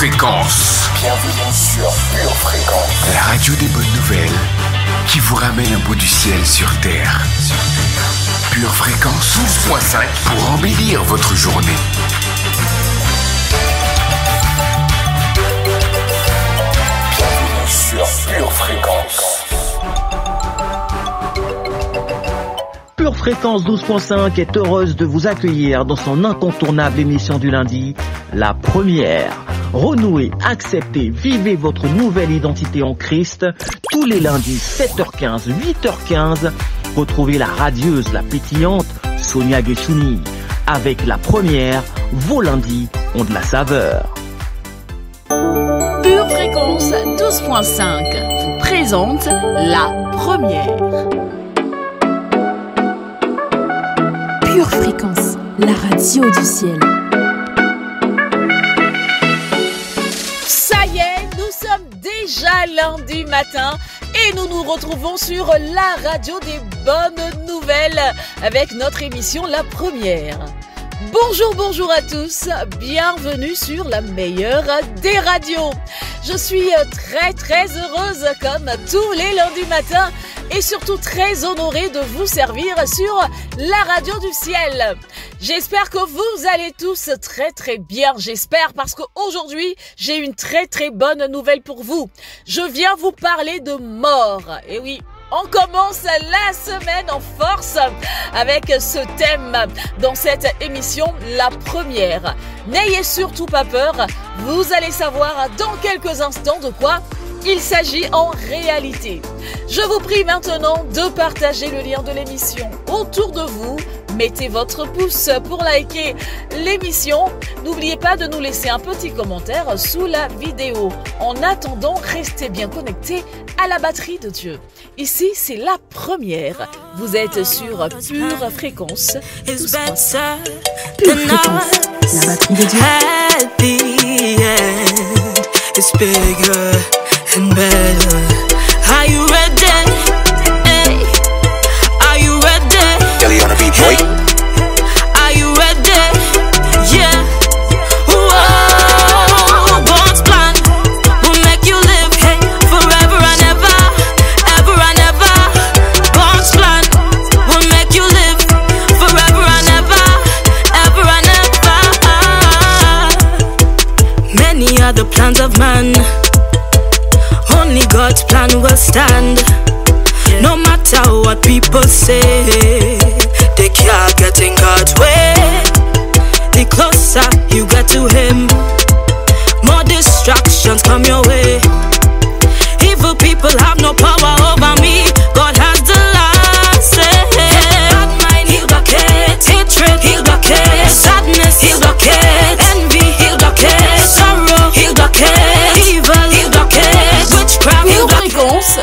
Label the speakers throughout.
Speaker 1: Fréquence.
Speaker 2: Bienvenue sur Pure Fréquence.
Speaker 1: La radio des bonnes nouvelles qui vous ramène un bout du ciel sur Terre. Pure Fréquence 12.5 pour embellir votre journée.
Speaker 2: Bienvenue sur Pure Fréquence.
Speaker 3: Pure Fréquence 12.5 est heureuse de vous accueillir dans son incontournable émission du lundi, la première. Renouez, acceptez, vivez votre nouvelle identité en Christ. Tous les lundis, 7h15, 8h15, retrouvez la radieuse, la pétillante Sonia Guessouni. Avec la première, vos lundis ont de la saveur.
Speaker 4: Pure Fréquence 12.5 vous présente la première.
Speaker 5: Pure Fréquence, la radio du ciel.
Speaker 4: Ça y est, nous sommes déjà lundi matin et nous nous retrouvons sur la radio des bonnes nouvelles avec notre émission La Première. Bonjour à tous, bienvenue sur la meilleure des radios. Je suis très heureuse comme tous les lundis matins et surtout très honorée de vous servir sur la radio du ciel. J'espère que vous allez tous très bien, j'espère, parce qu'aujourd'hui j'ai une très bonne nouvelle pour vous. Je viens vous parler de mort, et oui. On commence la semaine en force avec ce thème dans cette émission, la première. N'ayez surtout pas peur, vous allez savoir dans quelques instants de quoi il s'agit en réalité. Je vous prie maintenant de partager le lien de l'émission autour de vous. Mettez votre pouce pour liker l'émission. N'oubliez pas de nous laisser un petit commentaire sous la vidéo. En attendant, restez bien connectés à la batterie de Dieu. Ici, c'est la première. Vous êtes sur Pure Fréquence.
Speaker 5: Pure Fréquence, la batterie de Dieu.
Speaker 6: At the end, it's bigger and better. Are you ready? Hey. Are you ready?
Speaker 2: Kelly on the beat, boy.
Speaker 6: Are you ready? Yeah. Whoa. God's plan will make you live forever and ever, ever and ever. God's plan will make you live forever and ever, ever and ever. Many are the plans of man, only God's plan will stand. No matter what people say, they can't get in God's way. The closer you get to Him, more distractions come your way. Evil people have no power over me. God has the last say. Bad mind, He'll block it. Hatred, He'll block it. Sadness, He'll block it. Envy, He'll block it. Sorrow, He'll block it. Evil, He'll block it. Witchcraft, He'll
Speaker 4: Pure
Speaker 6: block it.
Speaker 4: Fréquence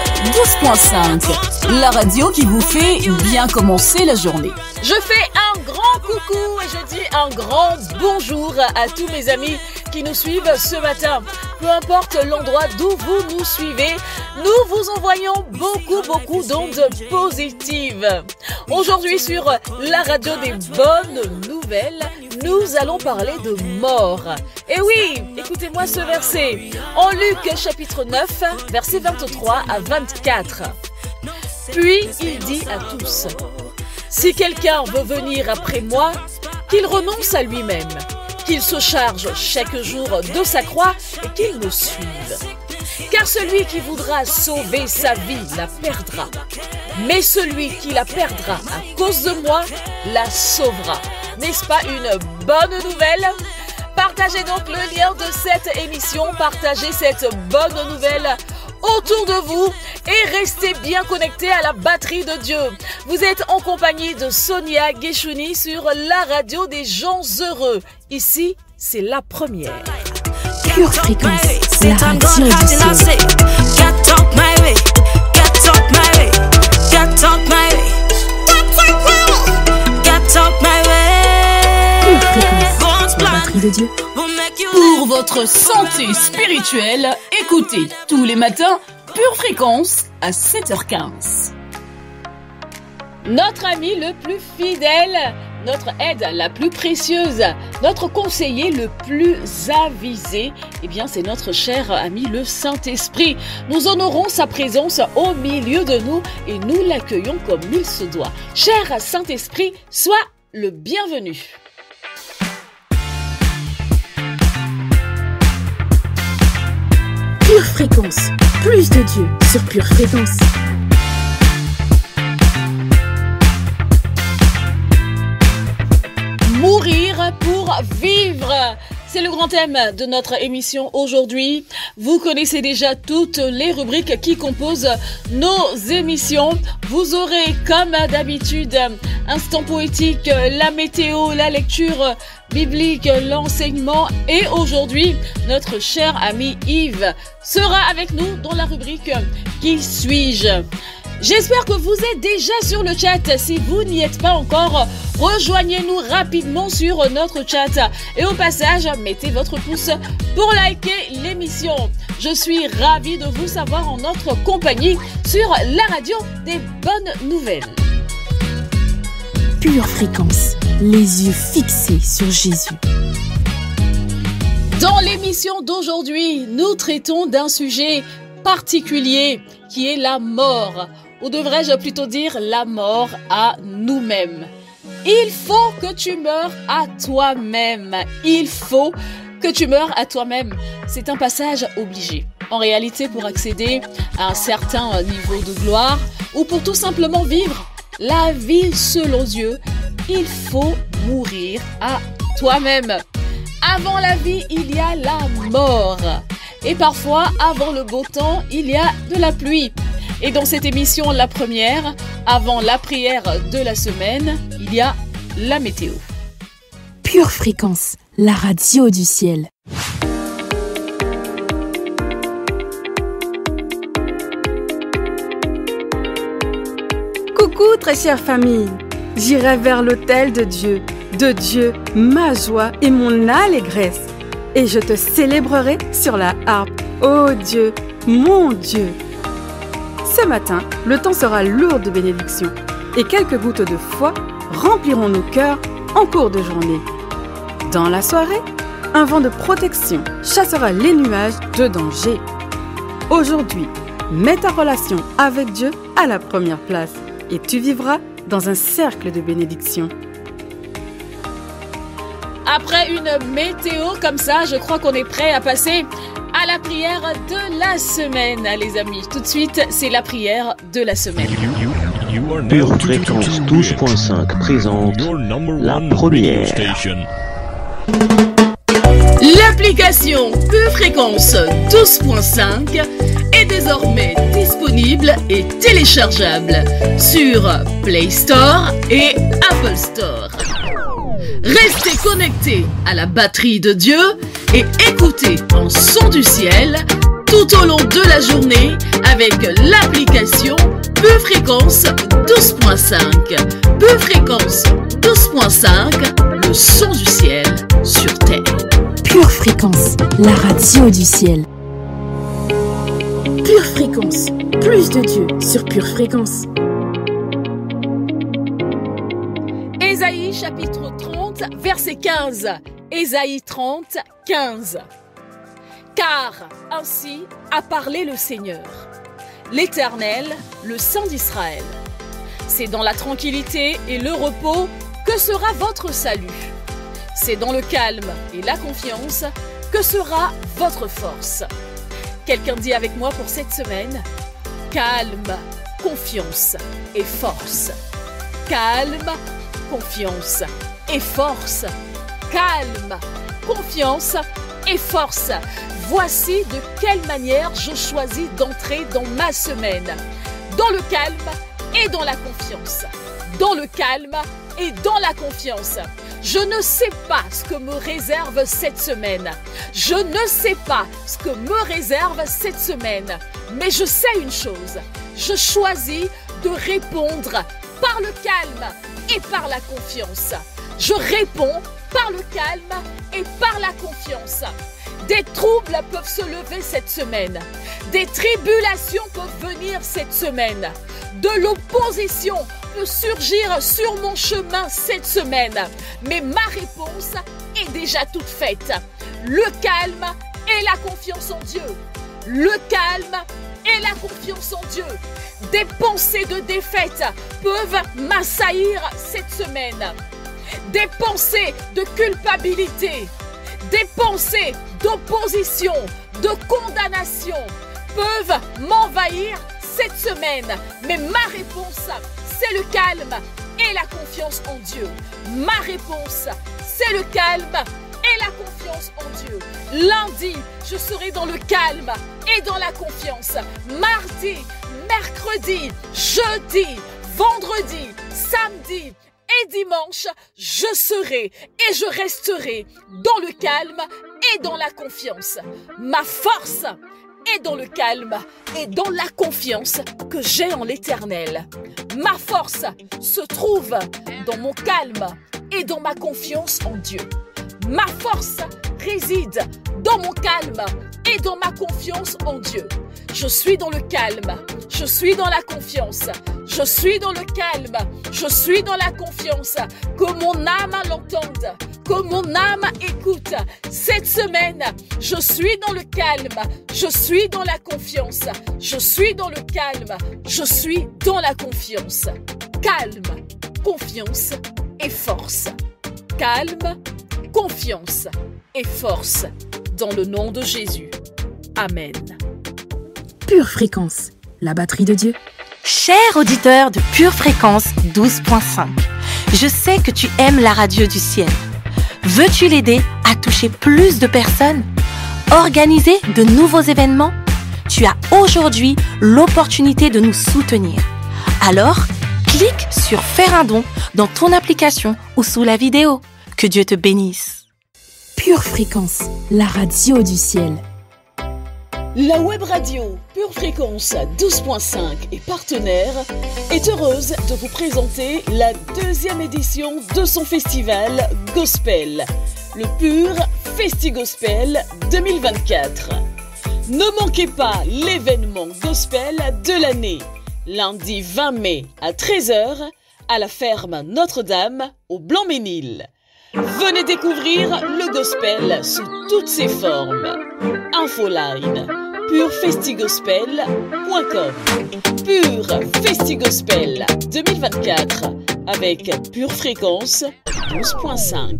Speaker 4: 12.5, la radio qui vous fait bien commencer la journée. Je fais un grand coucou et je dis un grand bonjour à tous mes amis qui nous suivent ce matin. Peu importe l'endroit d'où vous nous suivez, nous vous envoyons beaucoup d'ondes positives. Aujourd'hui sur la radio des bonnes nouvelles, nous allons parler de mort. Et oui, écoutez-moi ce verset. En Luc chapitre 9, versets 23 à 24. Puis il dit à tous, « Si quelqu'un veut venir après moi, qu'il renonce à lui-même, qu'il se charge chaque jour de sa croix et qu'il me suive. Car celui qui voudra sauver sa vie la perdra, mais celui qui la perdra à cause de moi la sauvera. » N'est-ce pas une bonne nouvelle ? Partagez donc le lien de cette émission, partagez cette bonne nouvelle autour de vous et restez bien connectés à la batterie de Dieu. Vous êtes en compagnie de Sonia Guessouni sur la radio des gens heureux. Ici, c'est la première.
Speaker 5: Pure Fréquence, la radio du ciel.
Speaker 6: Get up my way, get up my way, get up my way, get up my way.
Speaker 5: Pure Fréquence, la batterie de Dieu.
Speaker 4: Pour votre santé spirituelle, écoutez tous les matins Pure Fréquence à 7h15. Notre ami le plus fidèle notre aide la plus précieuse, notre conseiller le plus avisé, eh bien c'est notre cher ami le Saint-Esprit. Nous honorons sa présence au milieu de nous et nous l'accueillons comme il se doit. Cher Saint-Esprit, sois le bienvenu.
Speaker 5: Pure Fréquence, plus de Dieu sur Pure Fréquence.
Speaker 4: Mourir pour vivre. C'est le grand thème de notre émission aujourd'hui. Vous connaissez déjà toutes les rubriques qui composent nos émissions. Vous aurez, comme d'habitude, instant poétique, la météo, la lecture biblique, l'enseignement. Et aujourd'hui, notre cher ami Yves sera avec nous dans la rubrique « Qui suis-je ?» J'espère que vous êtes déjà sur le chat. Si vous n'y êtes pas encore, rejoignez-nous rapidement sur notre chat. Et au passage, mettez votre pouce pour liker l'émission. Je suis ravie de vous savoir en notre compagnie sur la radio des bonnes nouvelles.
Speaker 5: Pure Fréquence, les yeux fixés sur Jésus.
Speaker 4: Dans l'émission d'aujourd'hui, nous traitons d'un sujet particulier qui est la mort. Ou devrais-je plutôt dire la mort à nous-mêmes. Il faut que tu meurs à toi-même. Il faut que tu meurs à toi-même. C'est un passage obligé. En réalité, pour accéder à un certain niveau de gloire ou pour tout simplement vivre la vie selon Dieu, il faut mourir à toi-même. Avant la vie, il y a la mort. Et parfois, avant le beau temps, il y a de la pluie. Et dans cette émission, la première, avant la prière de la semaine, il y a la météo.
Speaker 5: Pure Fréquence, la radio du ciel.
Speaker 7: Coucou très chère famille, j'irai vers l'autel de Dieu, ma joie et mon allégresse. Et je te célébrerai sur la harpe, ô Dieu, mon Dieu. Ce matin, le temps sera lourd de bénédictions et quelques gouttes de foi rempliront nos cœurs en cours de journée. Dans la soirée, un vent de protection chassera les nuages de danger. Aujourd'hui, mets ta relation avec Dieu à la première place et tu vivras dans un cercle de bénédictions.
Speaker 4: Après une météo comme ça, je crois qu'on est prêt à passer à la prière de la semaine, les amis. Tout de suite, c'est la prière de la semaine.
Speaker 3: Pure Fréquence 12.5 présente la première.
Speaker 4: L'application Pure Fréquence 12.5 est désormais disponible et téléchargeable sur Play Store et Apple Store. Restez connectés à la batterie de Dieu et écoutez en son du ciel tout au long de la journée avec l'application Pure Fréquence 12.5. Pure Fréquence 12.5, le son du ciel sur terre.
Speaker 5: Pure Fréquence, la radio du ciel. Pure Fréquence, plus de Dieu sur Pure Fréquence.
Speaker 4: Ésaïe chapitre 30, verset 15. Ésaïe 30, 15. Car ainsi a parlé le Seigneur, l'Éternel, le Saint d'Israël. C'est dans la tranquillité et le repos que sera votre salut. C'est dans le calme et la confiance que sera votre force. Quelqu'un dit avec moi pour cette semaine: calme, confiance et force. Calme, confiance et force. Calme, confiance et force. Voici de quelle manière je choisis d'entrer dans ma semaine. Dans le calme et dans la confiance. Dans le calme et dans la confiance. Je ne sais pas ce que me réserve cette semaine. Je ne sais pas ce que me réserve cette semaine. Mais je sais une chose. Je choisis de répondre par le calme et par la confiance. Je réponds par le calme et par la confiance. Des troubles peuvent se lever cette semaine. Des tribulations peuvent venir cette semaine. De l'opposition peut surgir sur mon chemin cette semaine. Mais ma réponse est déjà toute faite. Le calme et la confiance en Dieu. Le calme et la confiance en Dieu. Des pensées de défaite peuvent m'assaillir cette semaine. Des pensées de culpabilité, des pensées d'opposition, de condamnation peuvent m'envahir cette semaine. Mais ma réponse, c'est le calme et la confiance en Dieu. Ma réponse, c'est le calme et la confiance en Dieu. Lundi, je serai dans le calme et dans la confiance. Mardi, mercredi, jeudi, vendredi, samedi et dimanche, je serai et je resterai dans le calme et dans la confiance. Ma force est dans le calme et dans la confiance que j'ai en l'Éternel. Ma force se trouve dans mon calme et dans ma confiance en Dieu. Ma force réside dans mon calme et dans ma confiance en Dieu. Je suis dans le calme, je suis dans la confiance, je suis dans le calme, je suis dans la confiance. Que mon âme l'entende, que mon âme écoute. Cette semaine, je suis dans le calme, je suis dans la confiance, je suis dans le calme, je suis dans la confiance. Calme, confiance et force. Calme, confiance et force. Dans le nom de Jésus. Amen.
Speaker 5: Pure Fréquence, la batterie de Dieu.
Speaker 8: Cher auditeur de Pure Fréquence 12.5, je sais que tu aimes la radio du ciel. Veux-tu l'aider à toucher plus de personnes? Organiser de nouveaux événements? Tu as aujourd'hui l'opportunité de nous soutenir. Alors, clique sur Faire un don dans ton application ou sous la vidéo. Que Dieu te bénisse.
Speaker 5: Pure Fréquence, la radio du ciel.
Speaker 4: La web radio Pure Fréquence 12.5 et partenaire est heureuse de vous présenter la 2e édition de son festival Gospel, le Pure Festi Gospel 2024. Ne manquez pas l'événement Gospel de l'année, lundi 20 mai à 13h à la ferme Notre-Dame au Blanc-Ménil. Venez découvrir le gospel sous toutes ses formes. Infoline purefestigospel.com. Pure Festi Gospel 2024 avec Pure Fréquence 12.5.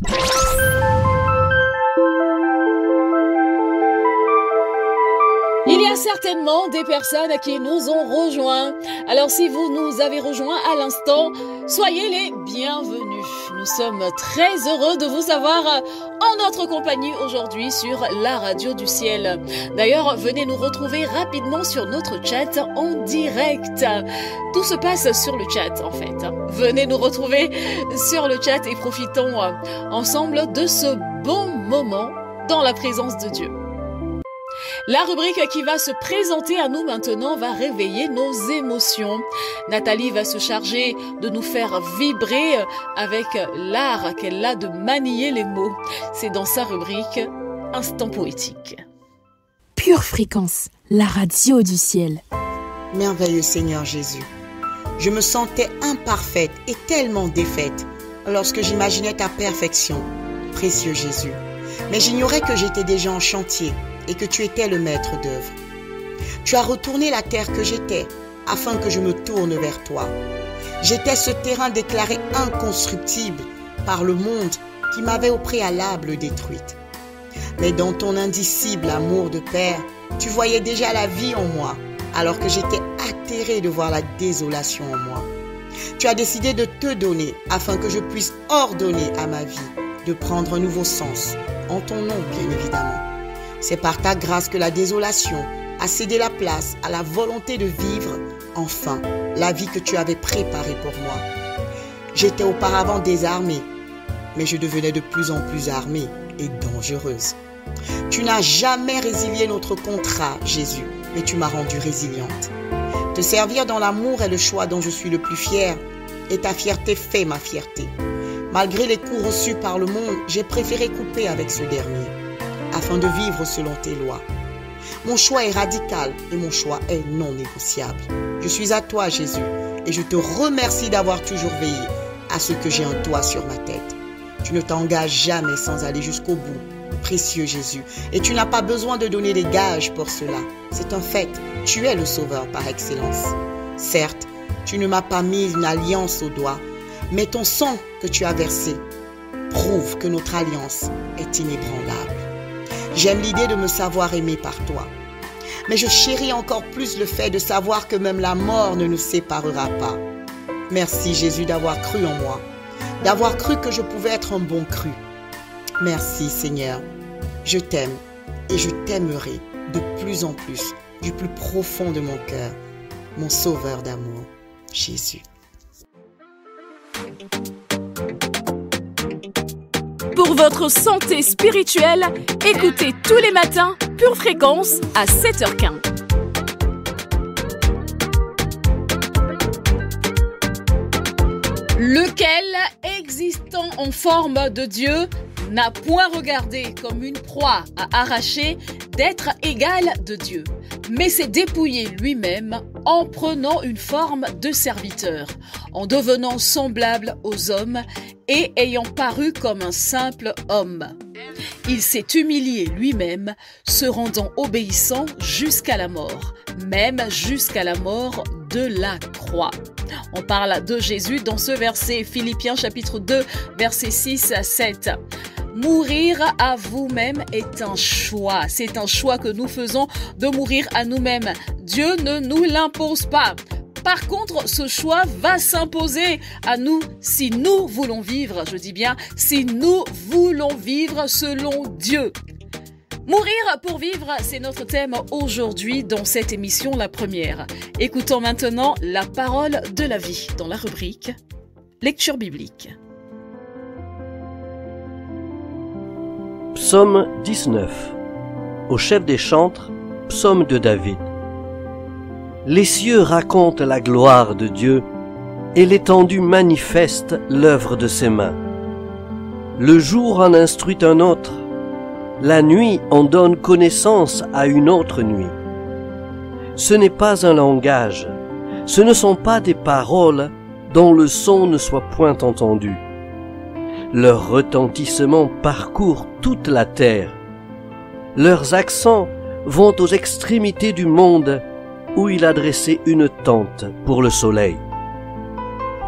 Speaker 4: Il y a certainement des personnes qui nous ont rejoints. Alors si vous nous avez rejoints à l'instant, soyez les bienvenus. Nous sommes très heureux de vous avoir en notre compagnie aujourd'hui sur la radio du ciel. D'ailleurs, venez nous retrouver rapidement sur notre chat en direct. Tout se passe sur le chat en fait. Venez nous retrouver sur le chat et profitons ensemble de ce bon moment dans la présence de Dieu. La rubrique qui va se présenter à nous maintenant va réveiller nos émotions. Nathalie va se charger de nous faire vibrer avec l'art qu'elle a de manier les mots. C'est dans sa rubrique Instant poétique.
Speaker 5: Pure Fréquence, la radio du ciel.
Speaker 9: Merveilleux Seigneur Jésus, je me sentais imparfaite et tellement défaite lorsque j'imaginais ta perfection, précieux Jésus. Mais j'ignorais que j'étais déjà en chantier et que tu étais le maître d'œuvre. Tu as retourné la terre que j'étais afin que je me tourne vers toi. J'étais ce terrain déclaré inconstructible par le monde qui m'avait au préalable détruite. Mais dans ton indicible amour de Père, tu voyais déjà la vie en moi, alors que j'étais atterré de voir la désolation en moi. Tu as décidé de te donner afin que je puisse ordonner à ma vie de prendre un nouveau sens, en ton nom bien évidemment. C'est par ta grâce que la désolation a cédé la place à la volonté de vivre, enfin, la vie que tu avais préparée pour moi. J'étais auparavant désarmée, mais je devenais de plus en plus armée et dangereuse. Tu n'as jamais résilié notre contrat, Jésus, mais tu m'as rendue résiliente. Te servir dans l'amour est le choix dont je suis le plus fier, et ta fierté fait ma fierté. Malgré les coups reçus par le monde, j'ai préféré couper avec ce dernier, afin de vivre selon tes lois. Mon choix est radical et mon choix est non négociable. Je suis à toi, Jésus, et je te remercie d'avoir toujours veillé à ce que j'ai un toit sur ma tête. Tu ne t'engages jamais sans aller jusqu'au bout, précieux Jésus, et tu n'as pas besoin de donner des gages pour cela. C'est un fait, tu es le sauveur par excellence. Certes, tu ne m'as pas mis une alliance au doigt, mais ton sang que tu as versé prouve que notre alliance est inébranlable. J'aime l'idée de me savoir aimé par toi, mais je chéris encore plus le fait de savoir que même la mort ne nous séparera pas. Merci Jésus d'avoir cru en moi, d'avoir cru que je pouvais être un bon cru. Merci Seigneur, je t'aime et je t'aimerai de plus en plus, du plus profond de mon cœur, mon sauveur d'amour, Jésus.
Speaker 4: Pour votre santé spirituelle, écoutez tous les matins Pure Fréquence à 7h15. Lequel, existant en forme de Dieu, n'a point regardé comme une proie à arracher d'être égal de Dieu, mais s'est dépouillé lui-même en prenant une forme de serviteur, en devenant semblable aux hommes et ayant paru comme un simple homme. Il s'est humilié lui-même, se rendant obéissant jusqu'à la mort, même jusqu'à la mort de la croix. On parle de Jésus dans ce verset, Philippiens chapitre 2, versets 6 à 7. Mourir à vous-même est un choix. C'est un choix que nous faisons de mourir à nous-mêmes. Dieu ne nous l'impose pas. Par contre, ce choix va s'imposer à nous si nous voulons vivre, je dis bien, si nous voulons vivre selon Dieu. Mourir pour vivre, c'est notre thème aujourd'hui dans cette émission, la première. Écoutons maintenant la parole de la vie dans la rubrique Lecture biblique.
Speaker 10: Psaume 19. Au chef des chantres, psaume de David. Les cieux racontent la gloire de Dieu et l'étendue manifeste l'œuvre de ses mains. Le jour en instruit un autre, la nuit en donne connaissance à une autre nuit. Ce n'est pas un langage, ce ne sont pas des paroles dont le son ne soit point entendu. Leur retentissement parcourt toute la terre. Leurs accents vont aux extrémités du monde où il a dressé une tente pour le soleil.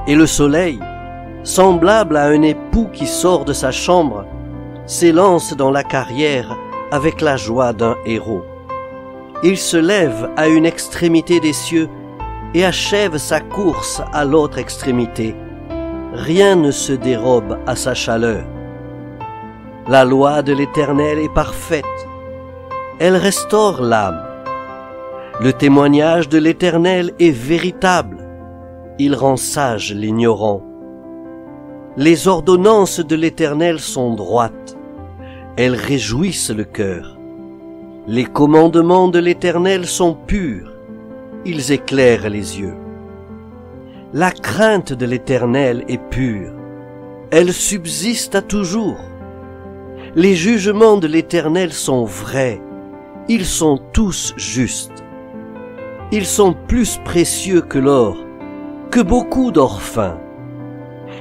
Speaker 10: Et le soleil, semblable à un époux qui sort de sa chambre, s'élance dans la carrière avec la joie d'un héros. Il se lève à une extrémité des cieux et achève sa course à l'autre extrémité. Rien ne se dérobe à sa chaleur. La loi de l'Éternel est parfaite. Elle restaure l'âme. Le témoignage de l'Éternel est véritable. Il rend sage l'ignorant. Les ordonnances de l'Éternel sont droites. Elles réjouissent le cœur. Les commandements de l'Éternel sont purs. Ils éclairent les yeux. La crainte de l'Éternel est pure. Elle subsiste à toujours. Les jugements de l'Éternel sont vrais. Ils sont tous justes. Ils sont plus précieux que l'or, que beaucoup d'or fin.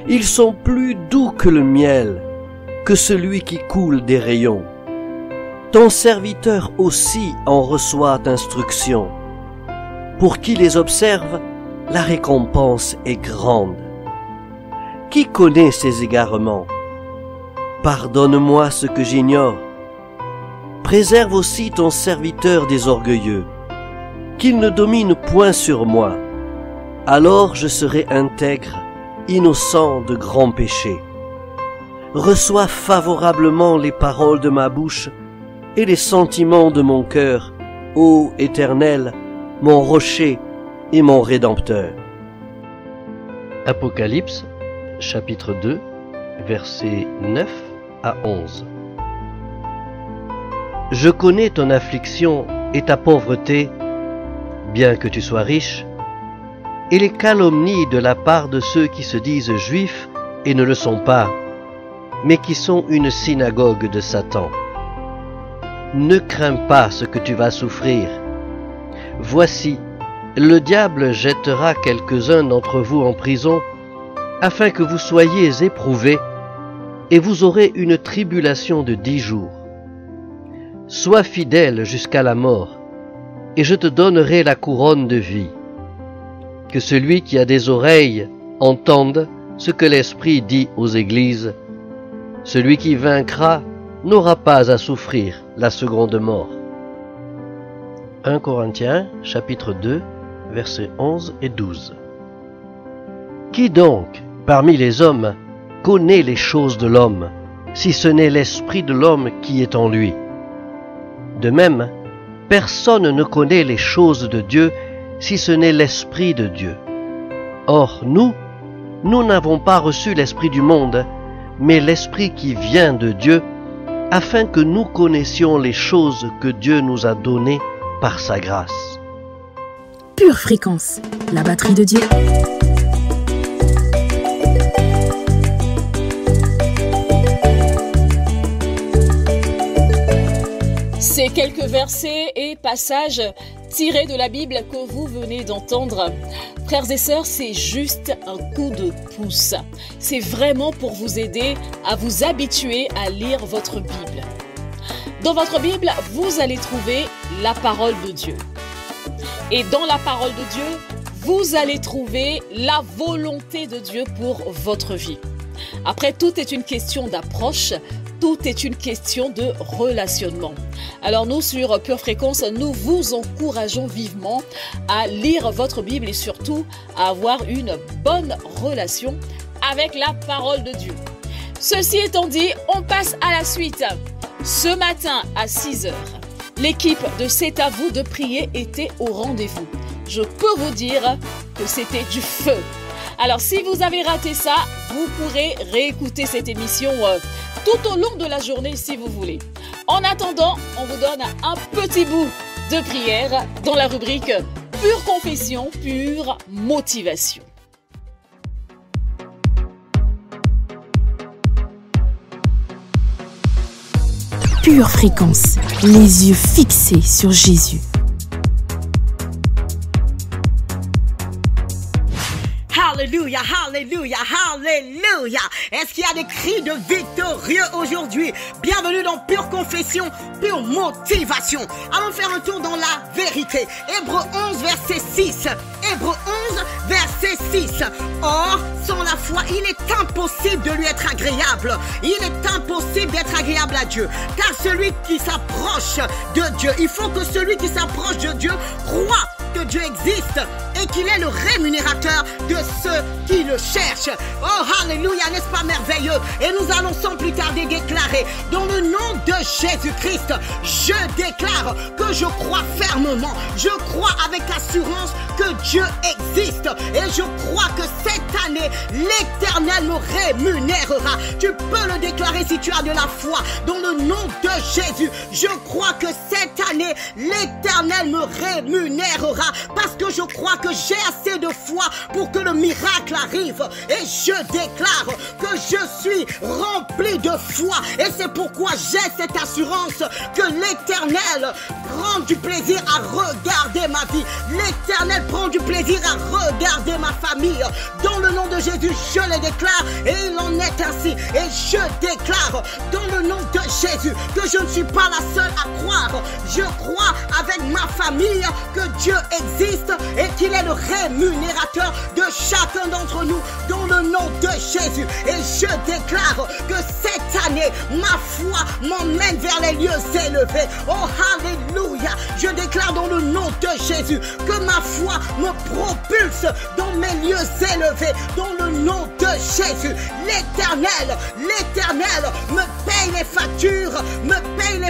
Speaker 10: Ils sont plus doux que le miel, que celui qui coule des rayons. Ton serviteur aussi en reçoit instruction. Pour qui les observe, la récompense est grande. Qui connaît ces égarements? Pardonne-moi ce que j'ignore. Préserve aussi ton serviteur des orgueilleux, qu'il ne domine point sur moi. Alors je serai intègre, innocent de grands péchés. Reçois favorablement les paroles de ma bouche et les sentiments de mon cœur, ô Éternel, mon rocher et mon Rédempteur. Apocalypse, chapitre 2, versets 9 à 11. Je connais ton affliction et ta pauvreté, bien que tu sois riche, et les calomnies de la part de ceux qui se disent juifs et ne le sont pas, mais qui sont une synagogue de Satan. Ne crains pas ce que tu vas souffrir. Voici, le diable jettera quelques-uns d'entre vous en prison, afin que vous soyez éprouvés, et vous aurez une tribulation de 10 jours. Sois fidèle jusqu'à la mort, et je te donnerai la couronne de vie. Que celui qui a des oreilles entende ce que l'Esprit dit aux églises. Celui qui vaincra n'aura pas à souffrir la seconde mort. 1 Corinthiens, chapitre 2, versets 11 et 12. Qui donc, parmi les hommes, connaît les choses de l'homme, si ce n'est l'esprit de l'homme qui est en lui? De même, personne ne connaît les choses de Dieu, si ce n'est l'Esprit de Dieu. Or, nous n'avons pas reçu l'Esprit du monde, mais l'Esprit qui vient de Dieu, afin que nous connaissions les choses que Dieu nous a données par sa grâce.
Speaker 5: Pure Fréquence, la batterie de Dieu.
Speaker 4: Ces quelques versets et passages tirés de la Bible que vous venez d'entendre, frères et sœurs, c'est juste un coup de pouce. C'est vraiment pour vous aider à vous habituer à lire votre Bible. Dans votre Bible, vous allez trouver la parole de Dieu. Et dans la parole de Dieu, vous allez trouver la volonté de Dieu pour votre vie. Après, tout est une question d'approche. Tout est une question de relationnement. Alors nous, sur Pure Fréquence, nous vous encourageons vivement à lire votre Bible et surtout à avoir une bonne relation avec la parole de Dieu. Ceci étant dit, on passe à la suite. Ce matin à 6h, l'équipe de C'est à vous de prier était au rendez-vous. Je peux vous dire que c'était du feu. Alors si vous avez raté ça, vous pourrez réécouter cette émission tout au long de la journée si vous voulez. En attendant, on vous donne un petit bout de prière dans la rubrique Pure Confession, Pure Motivation.
Speaker 5: Pure Fréquence, les yeux fixés sur Jésus.
Speaker 9: Alléluia, alléluia, alléluia. Est-ce qu'il y a des cris de victorieux aujourd'hui? Bienvenue dans Pure Confession, Pure Motivation. Allons faire un tour dans la vérité. Hébreux 11, verset 6. Hébreux 11, verset 6. Or, sans la foi, il est impossible de lui être agréable. Il est impossible d'être agréable à Dieu. Car celui qui s'approche de Dieu, il faut que celui qui s'approche de Dieu croit que Dieu existe et qu'il est le rémunérateur de ceux qui le cherchent. Oh, alléluia, n'est-ce pas merveilleux? Et nous allons sans plus tarder déclarer, dans le nom de Jésus-Christ, je déclare que je crois fermement, je crois avec assurance que Dieu existe et je crois que cette année, l'Éternel me rémunérera. Tu peux le déclarer si tu as de la foi. Dans le nom de Jésus, je crois que cette année, l'Éternel me rémunérera parce que je crois que j'ai assez de foi pour que le miracle arrive. Et je déclare que je suis rempli de foi. Et c'est pourquoi j'ai cette assurance que l'Éternel prend du plaisir à regarder ma vie. L'Éternel prend du plaisir à regarder ma famille. Dans le nom de Jésus, je le déclare et il en est ainsi. Et je déclare dans le nom de Jésus que je ne suis pas la seule à croire. Je crois avec ma famille que Dieu existe et qu'il est le rémunérateur de chacun d'entre nous dans le nom de Jésus. Et je déclare que cette année, ma foi m'emmène vers les lieux élevés. Oh, alléluia. Je déclare dans le nom de Jésus que ma foi me propulse dans mes lieux élevés. Dans le nom de Jésus, l'Éternel me paye les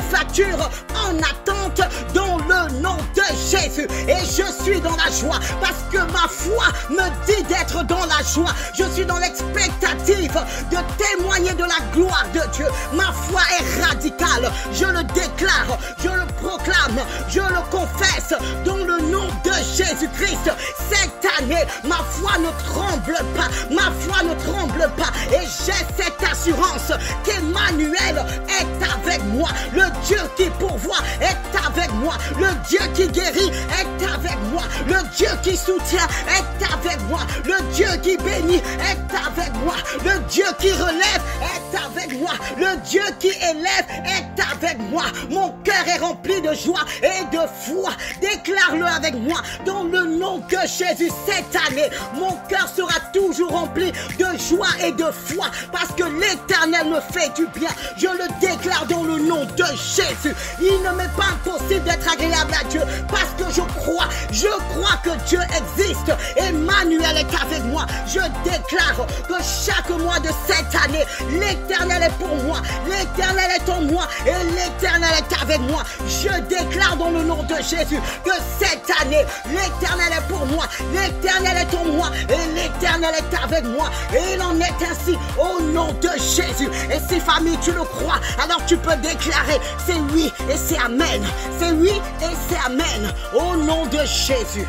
Speaker 9: factures en attente dans le nom de Jésus. Et je suis dans la joie parce que ma foi me dit d'être dans la joie. Je suis dans l'expectative de témoigner de la gloire de Dieu. Ma foi est radicale. Je le déclare, je le proclame, je le confesse dans le nom de Jésus-Christ. Cette année, ma foi ne tremble pas. Ma foi ne tremble pas. Et j'ai cette assurance qu'Emmanuel est avec moi. moi. Le Dieu qui pourvoit est avec moi. Le Dieu qui guérit est avec moi. Le Dieu qui soutient est avec moi. Le Dieu qui bénit est avec moi. Le Dieu qui relève est avec moi. Le Dieu qui élève est avec moi. Mon cœur est rempli de joie et de foi. Déclare-le avec moi dans le nom de Jésus. Cette année, mon cœur sera toujours rempli de joie et de foi parce que l'Éternel me fait du bien. Je le déclare dans le nom de Jésus. Il ne m'est pas impossible d'être agréable à Dieu parce que je crois que Dieu existe. Emmanuel est avec moi. Je déclare que chaque mois de cette année, l'Éternel est pour moi, l'Éternel est en moi et l'Éternel est avec moi. Je déclare dans le nom de Jésus que cette année, l'Éternel est pour moi, l'Éternel est en moi et l'Éternel est avec moi. Et il en est ainsi au nom de Jésus. Et si famille, tu le crois, alors tu peux déclarer, c'est oui et c'est amen. C'est oui et c'est amen au nom de Jésus.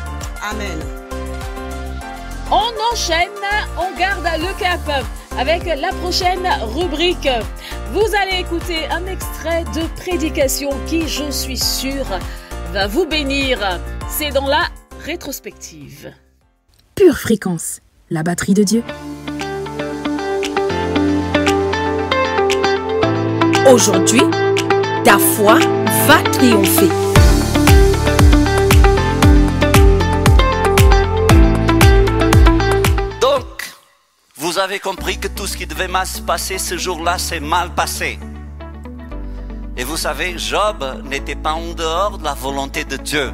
Speaker 9: Amen.
Speaker 4: On enchaîne, on garde le cap avec la prochaine rubrique. Vous allez écouter un extrait de prédication qui, je suis sûre, va vous bénir. C'est dans la rétrospective.
Speaker 5: Pure Fréquence, la batterie de Dieu.
Speaker 6: Aujourd'hui, ta foi va triompher.
Speaker 11: Vous avez compris que tout ce qui devait mal se passer ce jour-là s'est mal passé. Et vous savez, Job n'était pas en dehors de la volonté de Dieu.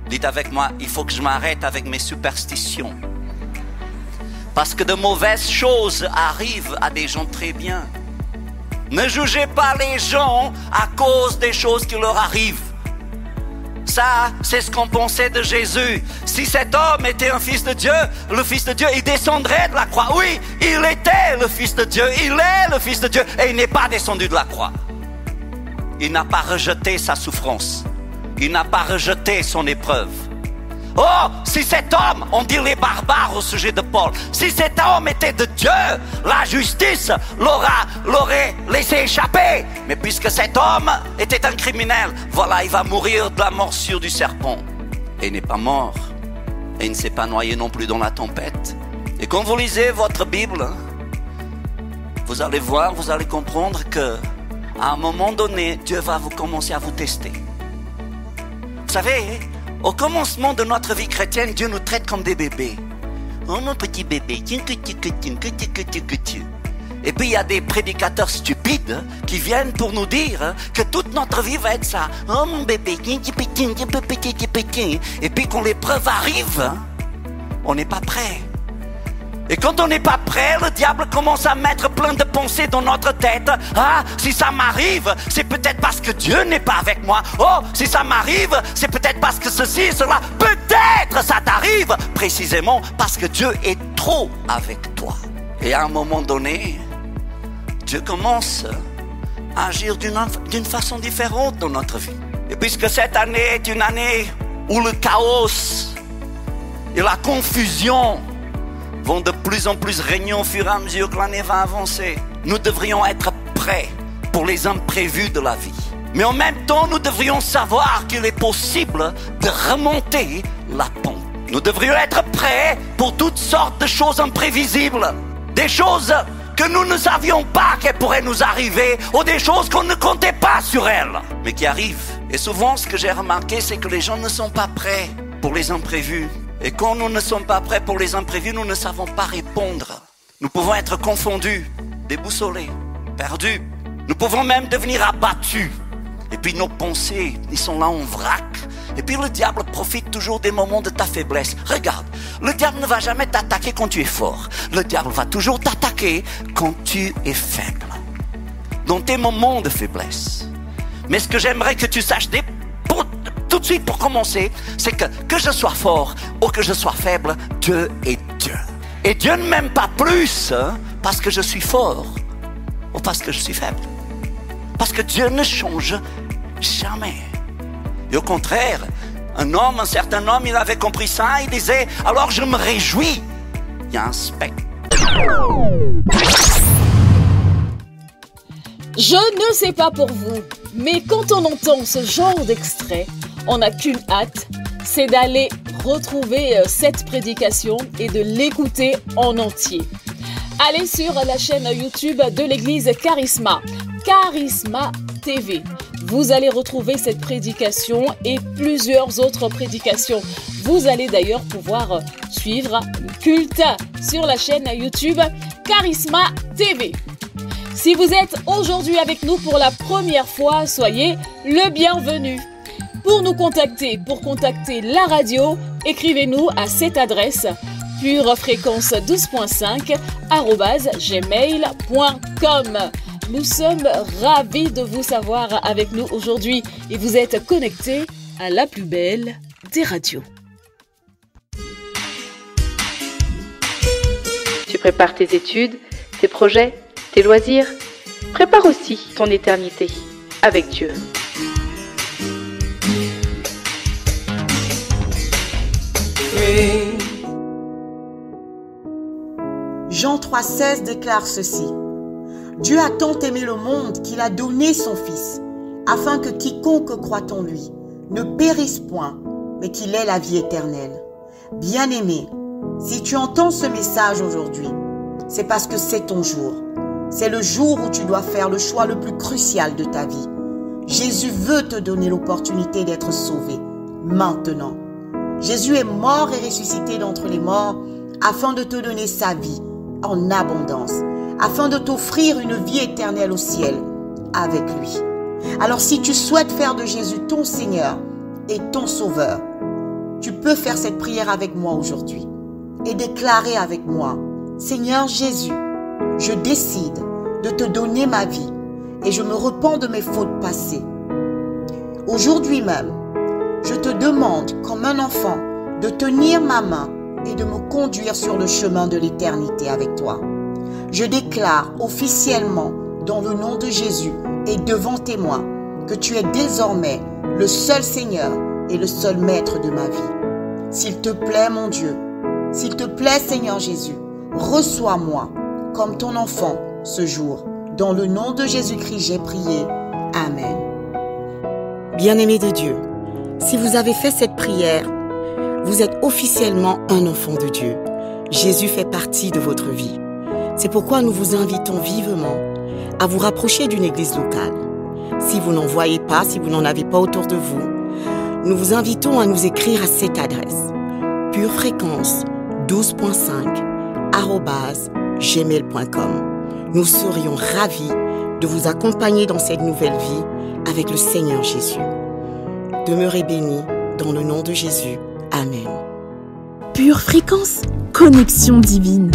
Speaker 11: Dites avec moi, il faut que je m'arrête avec mes superstitions. Parce que de mauvaises choses arrivent à des gens très bien. Ne jugez pas les gens à cause des choses qui leur arrivent. Ça, c'est ce qu'on pensait de Jésus. Si cet homme était un fils de Dieu, le fils de Dieu, il descendrait de la croix. Oui, il était le fils de Dieu, il est le fils de Dieu et il n'est pas descendu de la croix. Il n'a pas rejeté sa souffrance. Il n'a pas rejeté son épreuve. Oh, si cet homme, on dit les barbares au sujet de Paul, si cet homme était de Dieu, la justice l'aurait laissé échapper. Mais puisque cet homme était un criminel, voilà, il va mourir de la morsure du serpent. Et il n'est pas mort. Et il ne s'est pas noyé non plus dans la tempête. Et quand vous lisez votre Bible, vous allez voir, vous allez comprendre que à un moment donné, Dieu va commencer à vous tester. Vous savez, au commencement de notre vie chrétienne, Dieu nous traite comme des bébés. Oh mon petit bébé. Et puis il y a des prédicateurs stupides qui viennent pour nous dire que toute notre vie va être ça. Oh mon bébé. Et puis quand l'épreuve arrive, on n'est pas prêt. Et quand on n'est pas prêt, le diable commence à mettre plein de pensées dans notre tête. Ah, si ça m'arrive, c'est peut-être parce que Dieu n'est pas avec moi. Oh, si ça m'arrive, c'est peut-être parce que ceci, cela. Peut-être ça t'arrive précisément parce que Dieu est trop avec toi. Et à un moment donné, Dieu commence à agir d'une façon différente dans notre vie. Et puisque cette année est une année où le chaos et la confusion vont de plus en plus régner au fur et à mesure que l'année va avancer. Nous devrions être prêts pour les imprévus de la vie. Mais en même temps, nous devrions savoir qu'il est possible de remonter la pente. Nous devrions être prêts pour toutes sortes de choses imprévisibles. Des choses que nous ne savions pas qu'elles pourraient nous arriver, ou des choses qu'on ne comptait pas sur elles, mais qui arrivent. Et souvent, ce que j'ai remarqué, c'est que les gens ne sont pas prêts pour les imprévus. Et quand nous ne sommes pas prêts pour les imprévus, nous ne savons pas répondre. Nous pouvons être confondus, déboussolés, perdus. Nous pouvons même devenir abattus. Et puis nos pensées, ils sont là en vrac. Et puis le diable profite toujours des moments de ta faiblesse. Regarde, le diable ne va jamais t'attaquer quand tu es fort. Le diable va toujours t'attaquer quand tu es faible. Dans tes moments de faiblesse. Mais ce que j'aimerais que tu saches tout de suite pour commencer, c'est que je sois fort ou que je sois faible, Dieu est Dieu. Et Dieu ne m'aime pas plus parce que je suis fort ou parce que je suis faible. Parce que Dieu ne change jamais. Et au contraire, un certain homme, il avait compris ça, il disait, alors je me réjouis. Il y a un spectre.
Speaker 4: Je ne sais pas pour vous, mais quand on entend ce genre d'extrait, on n'a qu'une hâte, c'est d'aller retrouver cette prédication et de l'écouter en entier. Allez sur la chaîne YouTube de l'église Charisma, Charisma TV. Vous allez retrouver cette prédication et plusieurs autres prédications. Vous allez d'ailleurs pouvoir suivre le culte sur la chaîne YouTube Charisma TV. Si vous êtes aujourd'hui avec nous pour la première fois, soyez le bienvenu. Pour nous contacter, pour contacter la radio, écrivez-nous à cette adresse purefréquence12.5@gmail.com. Nous sommes ravis de vous savoir avec nous aujourd'hui et vous êtes connectés à la plus belle des radios.
Speaker 8: Tu prépares tes études, tes projets, tes loisirs. Prépare aussi ton éternité avec Dieu.
Speaker 9: Jean 3,16 déclare ceci. Dieu a tant aimé le monde qu'il a donné son Fils, afin que quiconque croit en lui ne périsse point, mais qu'il ait la vie éternelle. Bien-aimé, si tu entends ce message aujourd'hui, c'est parce que c'est ton jour. C'est le jour où tu dois faire le choix le plus crucial de ta vie. Jésus veut te donner l'opportunité d'être sauvé, maintenant. Jésus est mort et ressuscité d'entre les morts afin de te donner sa vie en abondance, afin de t'offrir une vie éternelle au ciel avec lui. Alors si tu souhaites faire de Jésus ton Seigneur et ton Sauveur, tu peux faire cette prière avec moi aujourd'hui et déclarer avec moi, Seigneur Jésus, je décide de te donner ma vie et je me repens de mes fautes passées. Aujourd'hui même, je te demande comme un enfant de tenir ma main et de me conduire sur le chemin de l'éternité avec toi. Je déclare officiellement dans le nom de Jésus et devant témoins que tu es désormais le seul Seigneur et le seul Maître de ma vie. S'il te plaît mon Dieu, s'il te plaît Seigneur Jésus, reçois-moi comme ton enfant ce jour. Dans le nom de Jésus-Christ, j'ai prié. Amen. Bien-aimés de Dieu, si vous avez fait cette prière, vous êtes officiellement un enfant de Dieu. Jésus fait partie de votre vie. C'est pourquoi nous vous invitons vivement à vous rapprocher d'une église locale. Si vous n'en voyez pas, si vous n'en avez pas autour de vous, nous vous invitons à nous écrire à cette adresse purefréquence12.5@gmail.com. Nous serions ravis de vous accompagner dans cette nouvelle vie avec le Seigneur Jésus. Demeurez bénis dans le nom de Jésus. Amen.
Speaker 5: Pure Fréquence, connexion divine.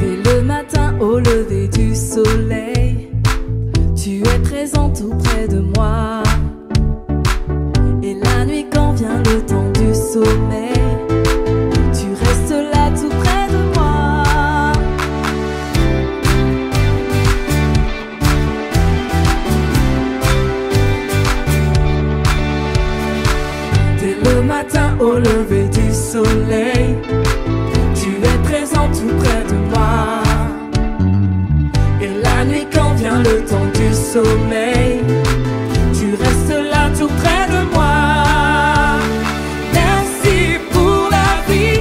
Speaker 6: Dès le matin au lever du soleil, tu es présent tout près de moi. Et la nuit quand vient le temps du sommeil, tu restes là tout près de moi. Dès le matin au lever du soleil, tu es présent tout près de moi. Et la nuit quand vient le temps du sommeil, tu restes là tout près de moi. Merci pour la vie,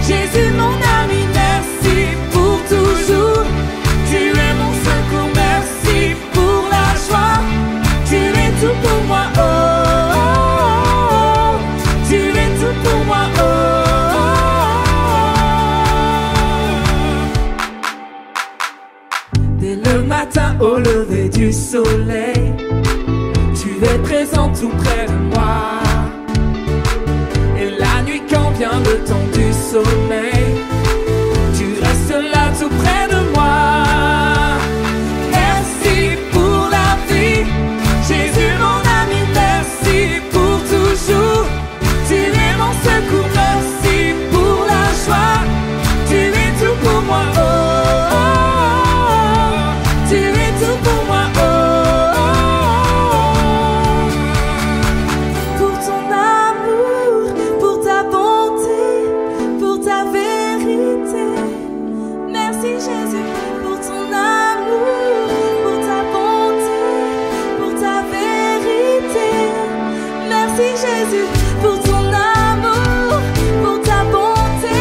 Speaker 6: Jésus mon ami, merci pour toujours. Tu es mon secours, merci pour la joie. Tu es tout pour moi, oh, oh, oh. Tu es tout pour moi, oh, oh, oh. Dès le matin au lever du soleil, tu es présent tout près de moi. Et la nuit quand vient le temps du sommeil, tu restes là tout près de moi. Merci pour la vie, Jésus mon ami, merci pour toujours. Tu es mon secours, merci pour la joie. Tu es tout pour moi, oh, oh, oh. Tu es tout pour moi, oh, oh, oh. Pour ton amour, pour ta bonté, pour ta vérité. Merci Jésus pour ton amour, pour ta bonté, pour ta vérité. Merci Jésus pour ton amour, pour ta bonté,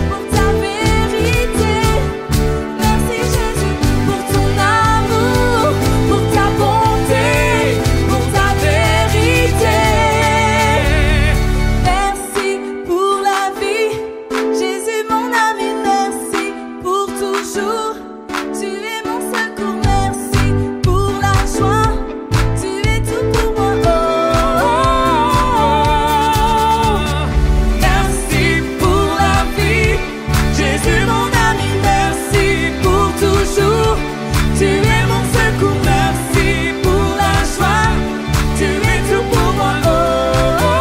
Speaker 6: pour ta vérité. Merci Jésus pour ton amour, pour ta bonté, pour ta vérité. Merci pour la vie, Jésus mon ami, merci pour toujours. Tu es mon secours, merci pour la joie. Tu es tout pour moi. Oh, oh, oh. Merci pour la vie, Jésus mon ami, merci pour toujours. Tu es mon secours, merci pour la joie. Tu es tout pour moi. Oh, oh, oh.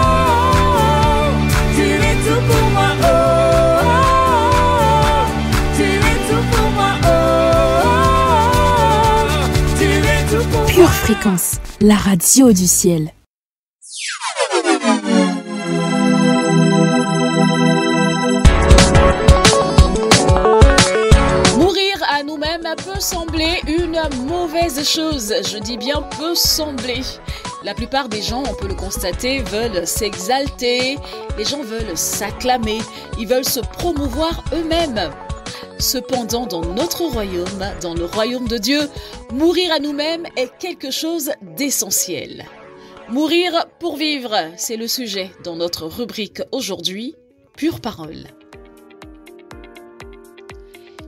Speaker 6: Tu es tout pour moi. Oh, oh, oh. Tu es tout pour moi. Oh, oh, oh. Tu es tout pour moi.
Speaker 5: Pure Fréquence, la radio du ciel.
Speaker 4: Mourir à nous-mêmes peut sembler une mauvaise chose. Je dis bien peut sembler. La plupart des gens, on peut le constater, veulent s'exalter. Les gens veulent s'acclamer. Ils veulent se promouvoir eux-mêmes. Cependant, dans notre royaume, dans le royaume de Dieu, mourir à nous-mêmes est quelque chose d'essentiel. Mourir pour vivre, c'est le sujet dans notre rubrique aujourd'hui, Pure Parole.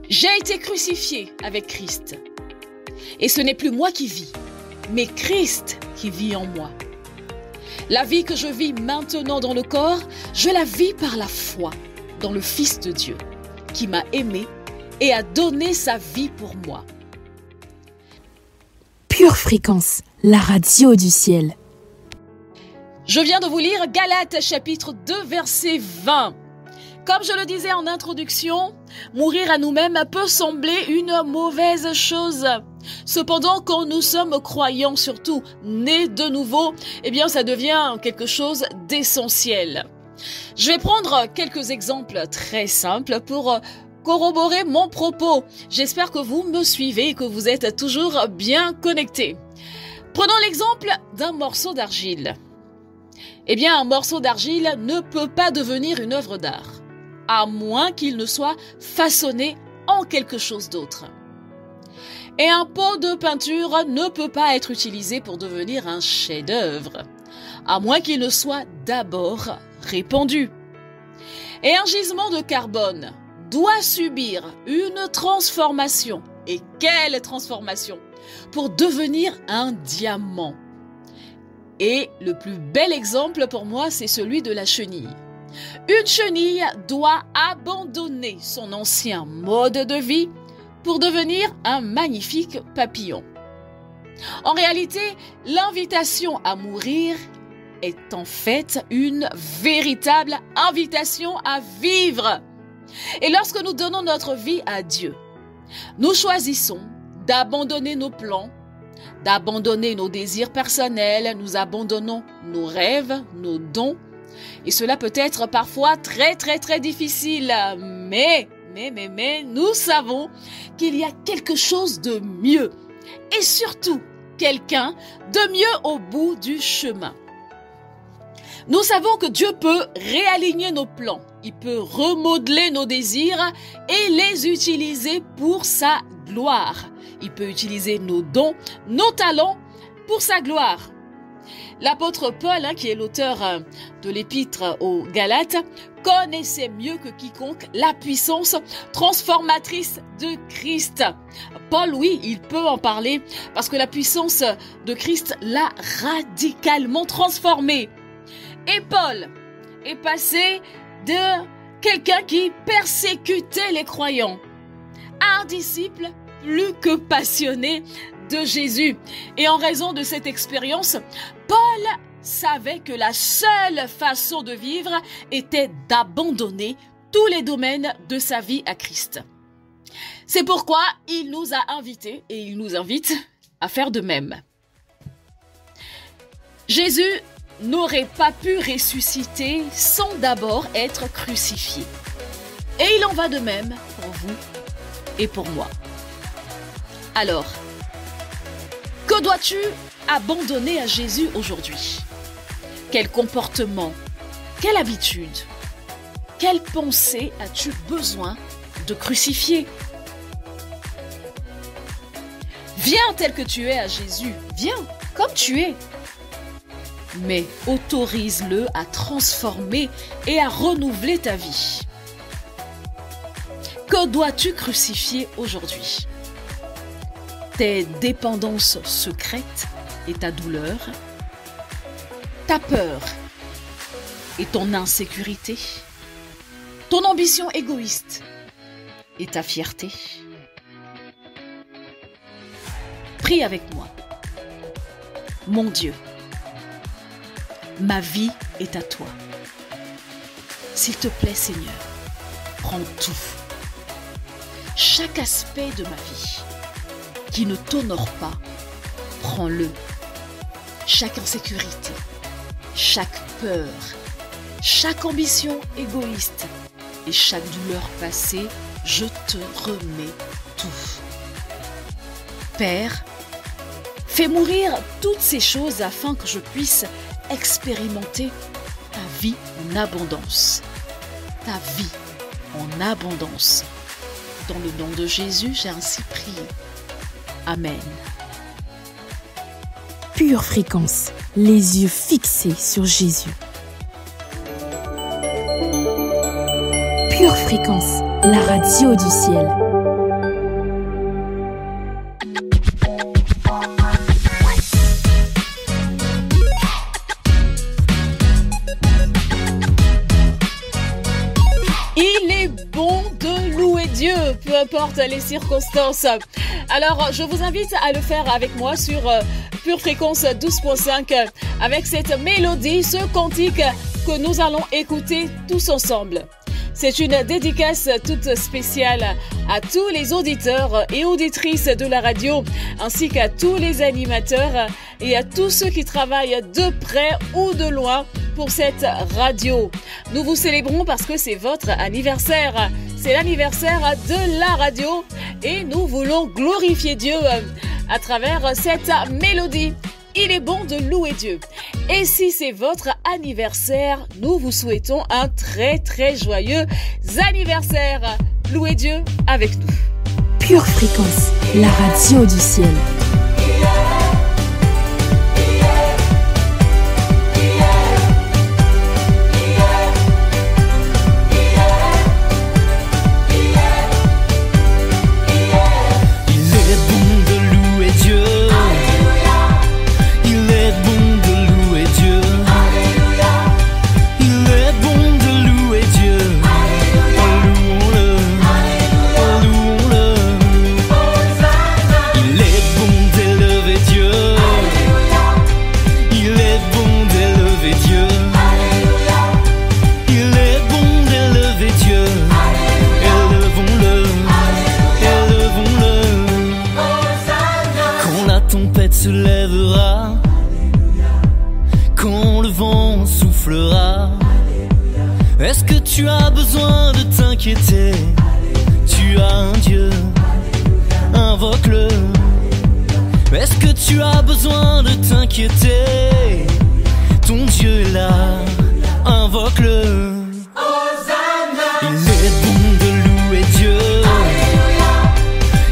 Speaker 4: J'ai été crucifié avec Christ. Et ce n'est plus moi qui vis, mais Christ qui vit en moi. La vie que je vis maintenant dans le corps, je la vis par la foi dans le Fils de Dieu, qui m'a aimé et a donné sa vie pour moi.
Speaker 5: Pure Fréquence, la radio du ciel.
Speaker 4: Je viens de vous lire Galates chapitre 2 verset 20. Comme je le disais en introduction, mourir à nous-mêmes peut sembler une mauvaise chose. Cependant, quand nous sommes croyants, surtout nés de nouveau, eh bien ça devient quelque chose d'essentiel. Je vais prendre quelques exemples très simples pour corroborer mon propos. J'espère que vous me suivez et que vous êtes toujours bien connectés. Prenons l'exemple d'un morceau d'argile. Eh bien, un morceau d'argile ne peut pas devenir une œuvre d'art, à moins qu'il ne soit façonné en quelque chose d'autre. Et un pot de peinture ne peut pas être utilisé pour devenir un chef-d'œuvre, à moins qu'il ne soit d'abord répandu. Et un gisement de carbone doit subir une transformation. Et quelle transformation! Pour devenir un diamant. Et le plus bel exemple pour moi, c'est celui de la chenille. Une chenille doit abandonner son ancien mode de vie pour devenir un magnifique papillon. En réalité, l'invitation à mourir est en fait une véritable invitation à vivre. Et lorsque nous donnons notre vie à Dieu, nous choisissons d'abandonner nos plans, d'abandonner nos désirs personnels, nous abandonnons nos rêves, nos dons. Et cela peut être parfois très difficile. Mais nous savons qu'il y a quelque chose de mieux. Et surtout, quelqu'un de mieux au bout du chemin. Nous savons que Dieu peut réaligner nos plans. Il peut remodeler nos désirs et les utiliser pour sa gloire. Il peut utiliser nos dons, nos talents pour sa gloire. L'apôtre Paul, qui est l'auteur de l'épître aux Galates, connaissait mieux que quiconque la puissance transformatrice de Christ. Paul, oui, il peut en parler parce que la puissance de Christ l'a radicalement transformé. Et Paul est passé de quelqu'un qui persécutait les croyants à un disciple plus que passionné de Jésus. Et en raison de cette expérience, Paul savait que la seule façon de vivre était d'abandonner tous les domaines de sa vie à Christ. C'est pourquoi il nous a invités et il nous invite à faire de même. Jésus n'aurait pas pu ressusciter sans d'abord être crucifié. Et il en va de même pour vous et pour moi. Alors, que dois-tu abandonner à Jésus aujourd'hui? Quel comportement, quelle habitude, quelle pensée as-tu besoin de crucifier? Viens tel que tu es à Jésus, viens comme tu es. Mais autorise-le à transformer et à renouveler ta vie. Que dois-tu crucifier aujourd'hui? Tes dépendances secrètes et ta douleur, ta peur et ton insécurité, ton ambition égoïste et ta fierté. Prie avec moi. Mon Dieu, ma vie est à toi. S'il te plaît, Seigneur, prends tout. Chaque aspect de ma vie qui ne t'honore pas, prends-le. Chaque insécurité, chaque peur, chaque ambition égoïste et chaque douleur passée, je te remets tout. Père, fais mourir toutes ces choses afin que je puisse expérimenter ta vie en abondance. Ta vie en abondance. Dans le nom de Jésus, j'ai ainsi prié. Amen.
Speaker 5: Pure Fréquence, les yeux fixés sur Jésus. Pure Fréquence, la radio du ciel.
Speaker 4: Il est bon de louer Dieu, peu importe les circonstances. Alors, je vous invite à le faire avec moi sur Pure Fréquence 12.5 avec cette mélodie, ce cantique que nous allons écouter tous ensemble. C'est une dédicace toute spéciale à tous les auditeurs et auditrices de la radio, ainsi qu'à tous les animateurs et à tous ceux qui travaillent de près ou de loin pour cette radio. Nous vous célébrons parce que c'est votre anniversaire. C'est l'anniversaire de la radio et nous voulons glorifier Dieu à travers cette mélodie. Il est bon de louer Dieu. Et si c'est votre anniversaire, nous vous souhaitons un très très joyeux anniversaire. Louez Dieu avec nous.
Speaker 5: Pure Fréquence, la radio du ciel.
Speaker 12: Se lèvera quand le vent soufflera. Est-ce que tu as besoin de t'inquiéter? Tu as un Dieu, invoque-le. Est-ce que tu as besoin de t'inquiéter? Ton Dieu est là, invoque-le. Il est bon de louer Dieu.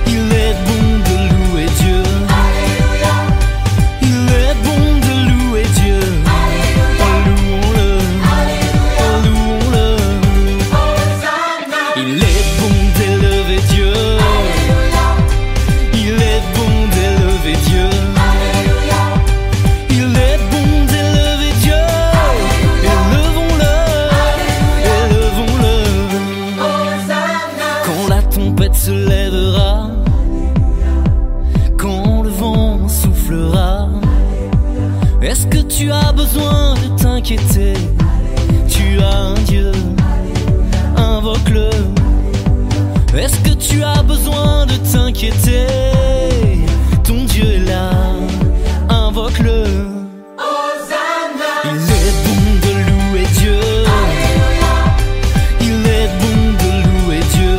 Speaker 12: Il est bon de louer Dieu. Se lèvera quand le vent soufflera. Est-ce que tu as besoin de t'inquiéter? Tu as un Dieu, invoque-le. Est-ce que tu as besoin de t'inquiéter? Ton Dieu est là, invoque-le. Il est bon de louer Dieu. Il est bon de louer Dieu.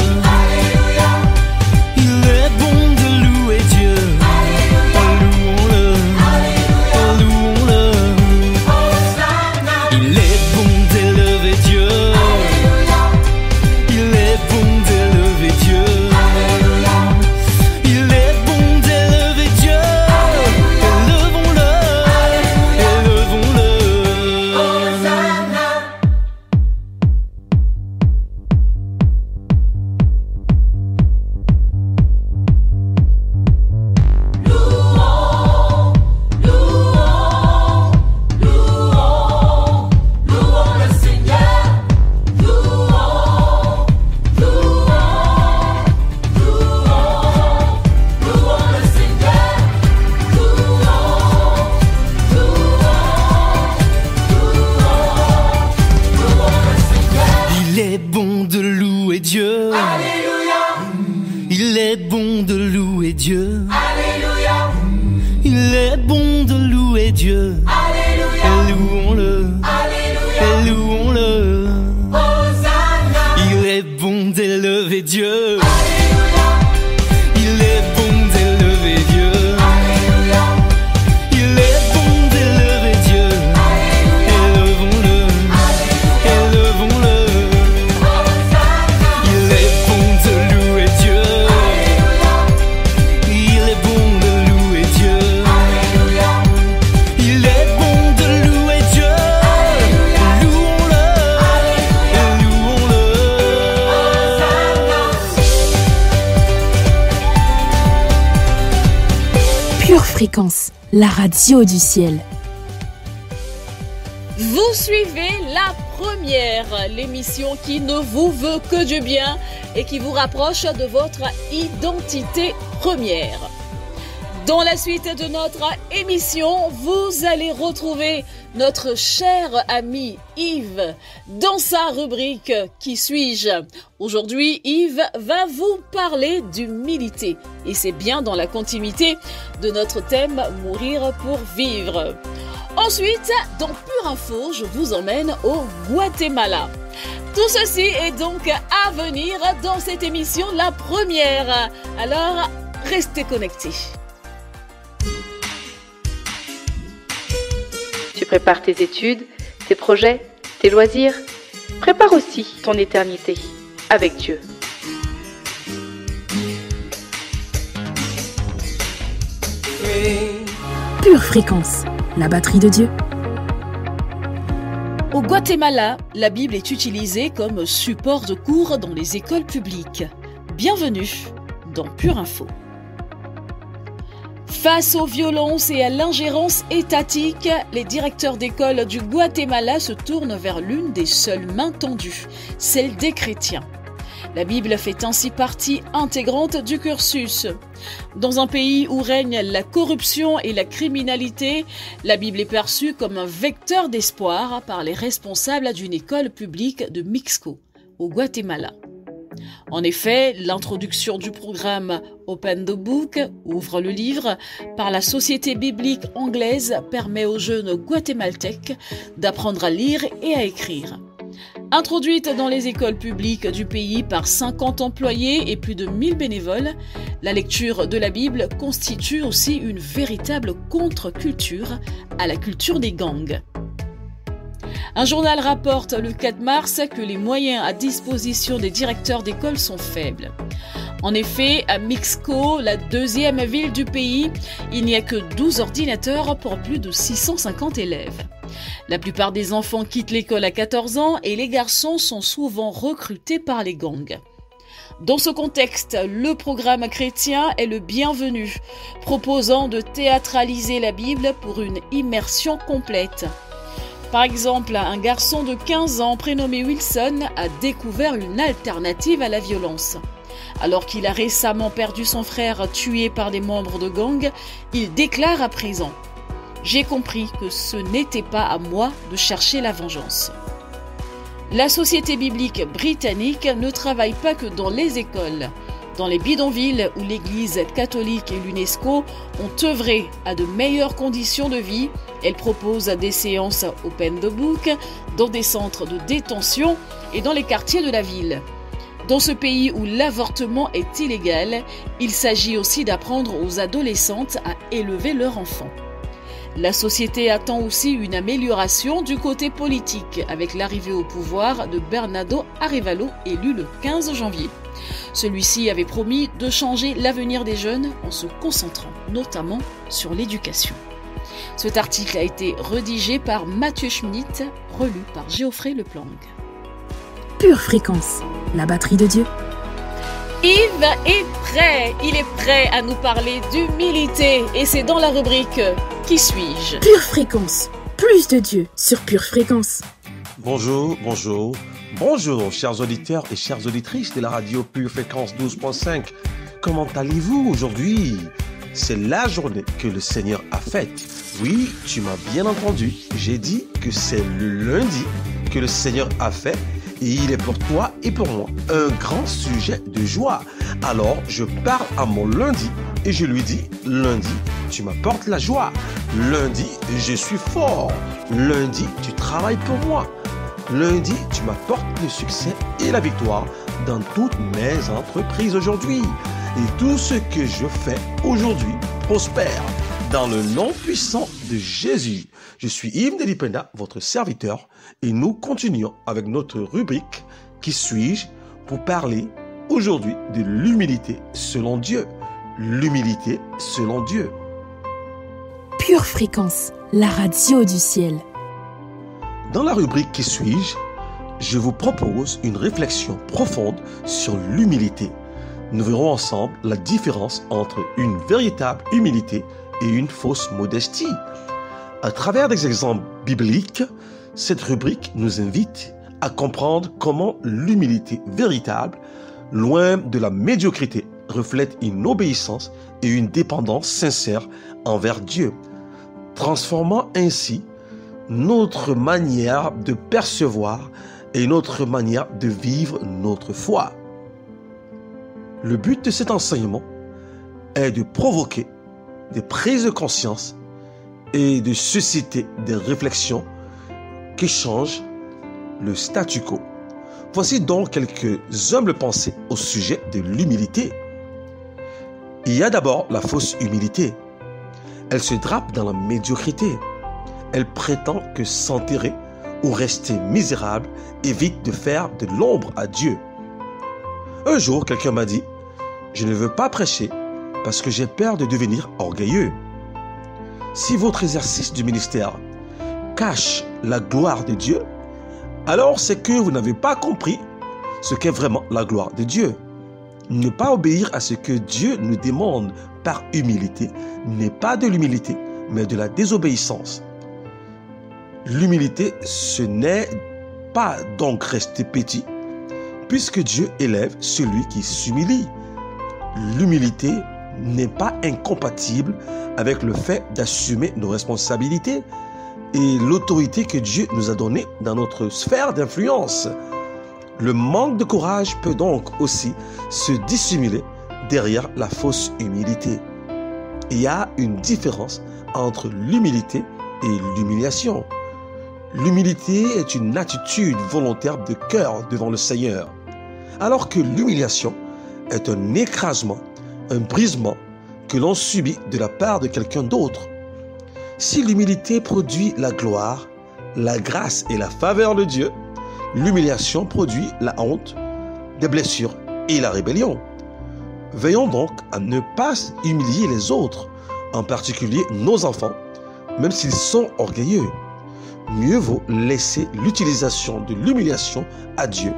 Speaker 12: Il est bon de louer Dieu.
Speaker 13: Alléluia.
Speaker 12: Il est bon de louer Dieu.
Speaker 13: Alléluia.
Speaker 12: Et louons-le.
Speaker 13: Alléluia.
Speaker 12: Et louons-le.
Speaker 13: Hosanna.
Speaker 12: Il est bon d'élever Dieu.
Speaker 13: Alléluia.
Speaker 12: Il est bon d'élever Dieu.
Speaker 13: Alléluia.
Speaker 12: Il est bon d'élever Dieu. Élevons-le. Élevons-le. Il est bon de louer Dieu. Il est bon de louer Dieu. Il est bon de louer Dieu. Louons-le. Et louons-le.
Speaker 5: Pure Fréquence, la radio du ciel.
Speaker 4: Vous suivez la première, l'émission qui ne vous veut que du bien et qui vous rapproche de votre identité première. Dans la suite de notre émission, vous allez retrouver notre cher ami Yves dans sa rubrique « Qui suis-je ?» Aujourd'hui, Yves va vous parler d'humilité et c'est bien dans la continuité de notre thème « Mourir pour vivre ». Ensuite, dans Pure Info, je vous emmène au Guatemala. Tout ceci est donc à venir dans cette émission, la première. Alors, restez connectés.
Speaker 8: Tu prépares tes études, tes projets, tes loisirs. Prépare aussi ton éternité avec Dieu.
Speaker 5: Pure Fréquence, la batterie de Dieu.
Speaker 4: Au Guatemala, la Bible est utilisée comme support de cours dans les écoles publiques. Bienvenue dans Pure Info. Face aux violences et à l'ingérence étatique, les directeurs d'école du Guatemala se tournent vers l'une des seules mains tendues, celle des chrétiens. La Bible fait ainsi partie intégrante du cursus. Dans un pays où règne la corruption et la criminalité, la Bible est perçue comme un vecteur d'espoir par les responsables d'une école publique de Mixco, au Guatemala. En effet, l'introduction du programme Open the Book, ouvre le livre, par la Société biblique anglaise permet aux jeunes guatémaltèques d'apprendre à lire et à écrire. Introduite dans les écoles publiques du pays par 50 employés et plus de 1000 bénévoles, la lecture de la Bible constitue aussi une véritable contre-culture à la culture des gangs. Un journal rapporte le 4 mars que les moyens à disposition des directeurs d'école sont faibles. En effet, à Mixco, la deuxième ville du pays, il n'y a que 12 ordinateurs pour plus de 650 élèves. La plupart des enfants quittent l'école à 14 ans et les garçons sont souvent recrutés par les gangs. Dans ce contexte, le programme chrétien est le bienvenu, proposant de théâtraliser la Bible pour une immersion complète. Par exemple, un garçon de 15 ans prénommé Wilson a découvert une alternative à la violence. Alors qu'il a récemment perdu son frère tué par des membres de gang, il déclare à présent « J'ai compris que ce n'était pas à moi de chercher la vengeance ». La Société biblique britannique ne travaille pas que dans les écoles. Dans les bidonvilles où l'Église catholique et l'UNESCO ont œuvré à de meilleures conditions de vie, elle propose des séances Open the Book dans des centres de détention et dans les quartiers de la ville. Dans ce pays où l'avortement est illégal, il s'agit aussi d'apprendre aux adolescentes à élever leurs enfants. La société attend aussi une amélioration du côté politique avec l'arrivée au pouvoir de Bernardo Arévalo, élu le 15 janvier. Celui-ci avait promis de changer l'avenir des jeunes en se concentrant notamment sur l'éducation. Cet article a été rédigé par Mathieu Schmitt, relu par Geoffrey Leplang.
Speaker 5: Pure Fréquence, la batterie de Dieu.
Speaker 4: Yves est prêt, il est prêt à nous parler d'humilité et c'est dans la rubrique « Qui suis-je »
Speaker 5: Pure Fréquence, plus de Dieu sur Pure Fréquence.
Speaker 14: Bonjour, chers auditeurs et chères auditrices de la radio Pure Fréquence 12.5. Comment allez-vous aujourd'hui ? C'est la journée que le Seigneur a faite. Oui, tu m'as bien entendu. J'ai dit que c'est le lundi que le Seigneur a fait et il est pour toi et pour moi un grand sujet de joie. Alors je parle à mon lundi et je lui dis, lundi, tu m'apportes la joie. Lundi, je suis fort. Lundi, tu travailles pour moi. Lundi, tu m'apportes le succès et la victoire dans toutes mes entreprises aujourd'hui. Et tout ce que je fais aujourd'hui prospère dans le nom puissant de Jésus. Je suis Yves Delipenda, votre serviteur, et nous continuons avec notre rubrique « Qui suis-je ?» pour parler aujourd'hui de l'humilité selon Dieu. L'humilité selon Dieu.
Speaker 5: Pure Fréquence, la radio du ciel.
Speaker 14: Dans la rubrique « Qui suis-je ?» je vous propose une réflexion profonde sur l'humilité. Nous verrons ensemble la différence entre une véritable humilité et une fausse modestie. À travers des exemples bibliques, cette rubrique nous invite à comprendre comment l'humilité véritable, loin de la médiocrité, reflète une obéissance et une dépendance sincère envers Dieu, transformant ainsi notre manière de percevoir et notre manière de vivre notre foi. Le but de cet enseignement est de provoquer des prises de conscience et de susciter des réflexions qui changent le statu quo. Voici donc quelques humbles pensées au sujet de l'humilité. Il y a d'abord la fausse humilité. Elle se drape dans la médiocrité. Elle prétend que s'enterrer ou rester misérable évite de faire de l'ombre à Dieu. Un jour, quelqu'un m'a dit « Je ne veux pas prêcher parce que j'ai peur de devenir orgueilleux. » Si votre exercice du ministère cache la gloire de Dieu, alors c'est que vous n'avez pas compris ce qu'est vraiment la gloire de Dieu. Ne pas obéir à ce que Dieu nous demande par humilité n'est pas de l'humilité, mais de la désobéissance. L'humilité, ce n'est pas donc rester petit, puisque Dieu élève celui qui s'humilie. L'humilité n'est pas incompatible avec le fait d'assumer nos responsabilités et l'autorité que Dieu nous a donnée dans notre sphère d'influence. Le manque de courage peut donc aussi se dissimuler derrière la fausse humilité. Il y a une différence entre l'humilité et l'humiliation. L'humilité est une attitude volontaire de cœur devant le Seigneur, alors que l'humiliation est un écrasement, un brisement que l'on subit de la part de quelqu'un d'autre. Si l'humilité produit la gloire, la grâce et la faveur de Dieu, l'humiliation produit la honte, des blessures et la rébellion. Veillons donc à ne pas humilier les autres, en particulier nos enfants, même s'ils sont orgueilleux. Mieux vaut laisser l'utilisation de l'humiliation à Dieu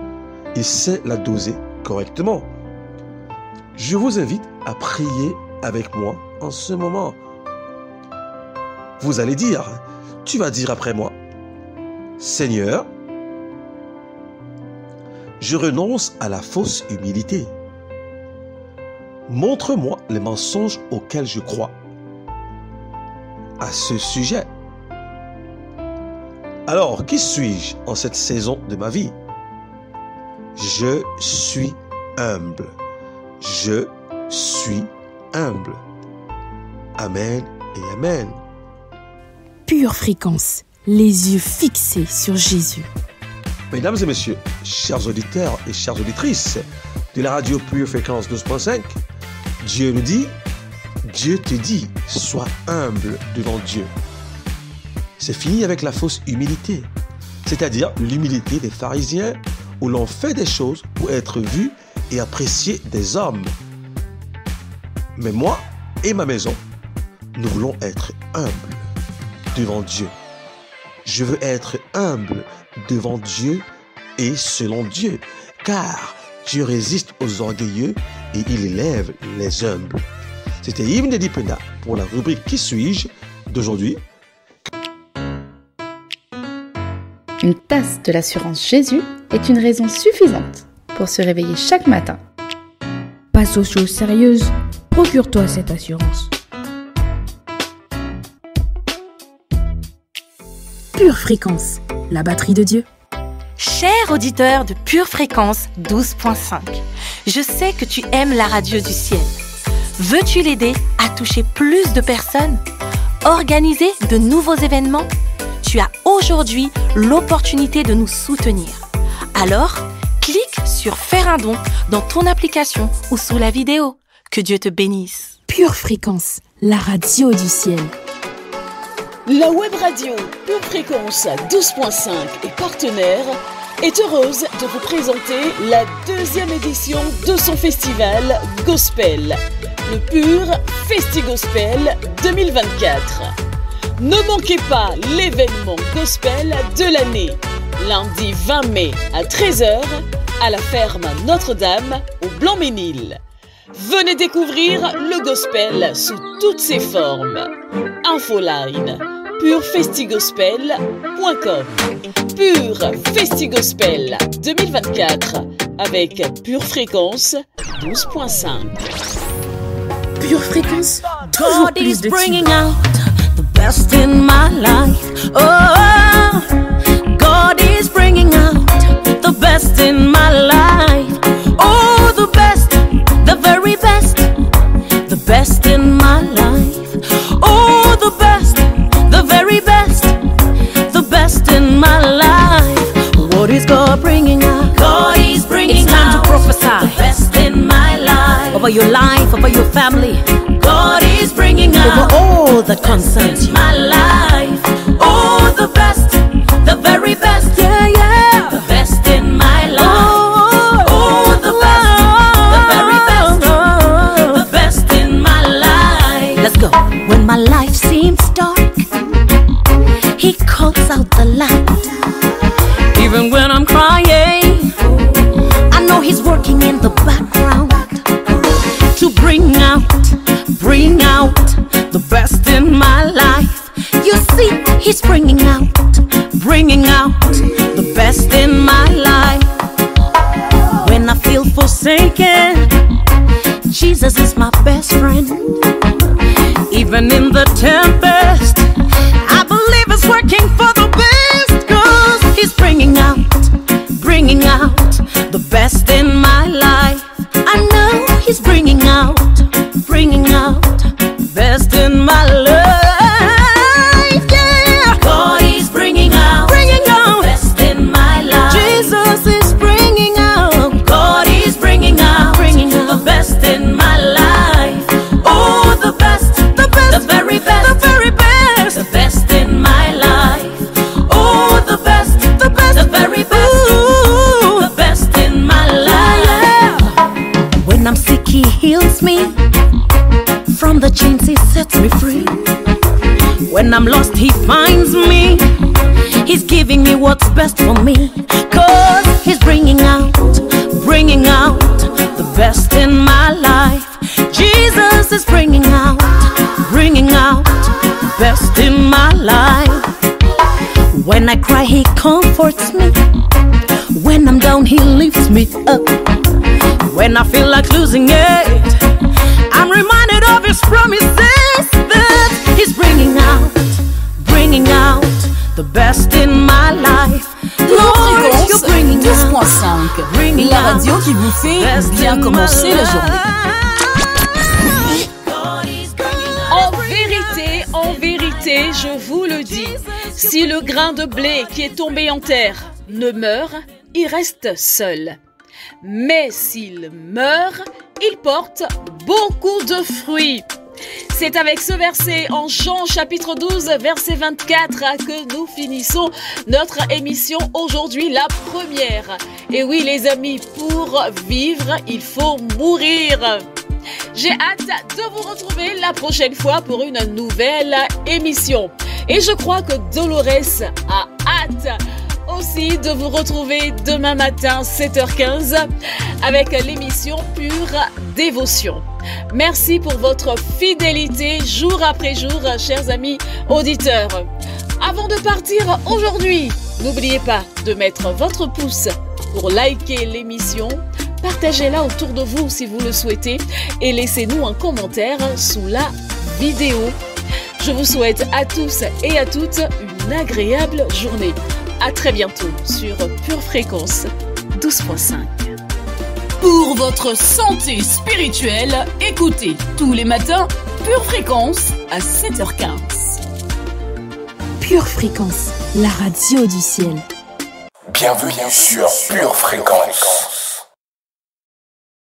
Speaker 14: et sait la doser correctement. Je vous invite à prier avec moi en ce moment. Vous allez dire, tu vas dire après moi, Seigneur, je renonce à la fausse humilité. Montre-moi les mensonges auxquels je crois. À ce sujet, alors, qui suis-je en cette saison de ma vie? Je suis humble. Je suis humble. Amen et Amen.
Speaker 5: Pure Fréquence, les yeux fixés sur Jésus.
Speaker 14: Mesdames et messieurs, chers auditeurs et chères auditrices de la radio Pure Fréquence 12.5, Dieu nous dit, Dieu te dit, sois humble devant Dieu. C'est fini avec la fausse humilité, c'est-à-dire l'humilité des pharisiens où l'on fait des choses pour être vu et apprécié des hommes. Mais moi et ma maison, nous voulons être humbles devant Dieu. Je veux être humble devant Dieu et selon Dieu, car Dieu résiste aux orgueilleux et il élève les humbles. C'était Yves Delipenda pour la rubrique Qui suis-je d'aujourd'hui.
Speaker 15: Une tasse de l'assurance Jésus est une raison suffisante pour se réveiller chaque matin.
Speaker 5: Passe aux choses sérieuses, procure-toi cette assurance. Pure Fréquence, la batterie de Dieu.
Speaker 8: Cher auditeur de Pure Fréquence 12.5, je sais que tu aimes la radio du ciel. Veux-tu l'aider à toucher plus de personnes? Organiser de nouveaux événements? Tu as aujourd'hui l'opportunité de nous soutenir. Alors, clique sur Faire un don dans ton application ou sous la vidéo. Que Dieu te bénisse.
Speaker 5: Pure Fréquence, la radio du ciel.
Speaker 4: La web radio Pure Fréquence 12.5 et partenaire est heureuse de vous présenter la deuxième édition de son festival Gospel, le Pure Festi Gospel 2024. Ne manquez pas l'événement Gospel de l'année, lundi 20 mai à 13h à la ferme Notre-Dame au Blanc-Ménil. Venez découvrir le Gospel sous toutes ses formes. Infoline purefestigospel.com. Pure Festi Gospel 2024 avec Pure Fréquence 12.5.
Speaker 5: Pure Fréquence, toujours plus de
Speaker 6: bringing out the best in my life. Oh, God is bringing out the best in my life. Oh, the best, the very best, the best in my life. Oh, the best, the very best, the best in my life. What is God bringing out? God is bringing
Speaker 16: It's time
Speaker 6: out
Speaker 16: to prophesy
Speaker 6: the best in my life.
Speaker 16: over your life, over your family,
Speaker 6: God is bringing
Speaker 16: over
Speaker 6: out
Speaker 16: all that concerns you.
Speaker 6: my life. Oh, the best, the very best,
Speaker 16: Yeah, yeah.
Speaker 6: the best in my life. Oh, the best, the very best, the best in my life.
Speaker 16: Let's go.
Speaker 6: When my life seems dark, He calls out the light. Even when I'm crying, I know He's working in the background to bring out the best in my life. You see, He's bringing out the best in my life. When I feel forsaken, Jesus is my best friend. Even in the tempest, I believe it's working for the best, 'cause He's bringing out the best in my life. I know He's bringing out best in my life. Yeah, God is bringing out the best in my life. Jesus is bringing out, God is bringing out the best in my life. Oh, the best, the very best, the best in my life. Oh, the best, the very best, the best in my life. When I'm sick, He heals me. From the chains He sets me free. When I'm lost, He finds me. He's giving me what's best for me. 'Cause He's bringing out the best in my life. Jesus is bringing out best in my life. When I cry, He comforts me. When I'm down, He lifts me up. When I feel like losing it, I'm reminded of His promises that He's bringing out the best in my life. Lord, you're bringing out
Speaker 4: 12.5, la radio qui vous fait bien commencer la journée. En vérité, je vous le dis, si le grain de blé qui est tombé en terre ne meurt, il reste seul. Mais s'il meurt, il porte beaucoup de fruits. C'est avec ce verset en Jean chapitre 12, verset 24 que nous finissons notre émission aujourd'hui, la première. Et oui les amis, pour vivre, il faut mourir. J'ai hâte de vous retrouver la prochaine fois pour une nouvelle émission. Et je crois que Dolores a hâte aussi de vous retrouver demain matin 7h15 avec l'émission Pure Dévotion. Merci pour votre fidélité jour après jour, chers amis auditeurs. Avant de partir aujourd'hui, n'oubliez pas de mettre votre pouce pour liker l'émission, partagez-la autour de vous si vous le souhaitez et laissez-nous un commentaire sous la vidéo. Je vous souhaite à tous et à toutes une agréable journée. À très bientôt sur Pure Fréquence 12.5. Pour votre santé spirituelle, écoutez tous les matins Pure Fréquence à 7h15.
Speaker 5: Pure Fréquence, la radio du ciel.
Speaker 2: Bienvenue sur Pure Fréquence.